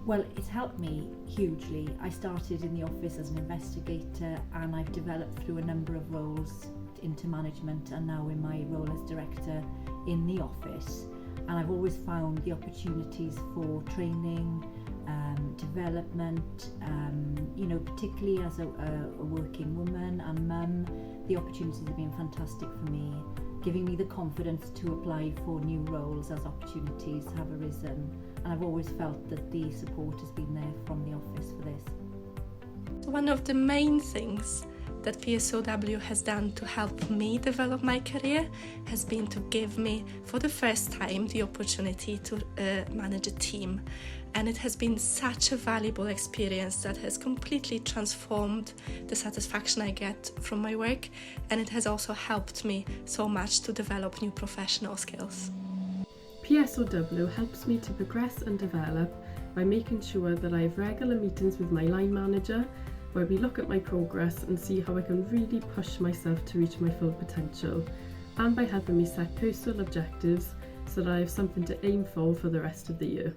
Well, it's helped me hugely. I started in the office as an investigator and I've developed through a number of roles into management and now in my role as director in the office. And I've always found the opportunities for training, development, particularly as a working woman and mum, the opportunities have been fantastic for me, giving me the confidence to apply for new roles as opportunities have arisen. And I've always felt that the support has been there from the office for this. One of the main things that PSOW has done to help me develop my career has been to give me, for the first time, the opportunity to manage a team. And it has been such a valuable experience that has completely transformed the satisfaction I get from my work, and it has also helped me so much to develop new professional skills. PSOW helps me to progress and develop by making sure that I have regular meetings with my line manager where we look at my progress and see how I can really push myself to reach my full potential, and by helping me set personal objectives so that I have something to aim for the rest of the year.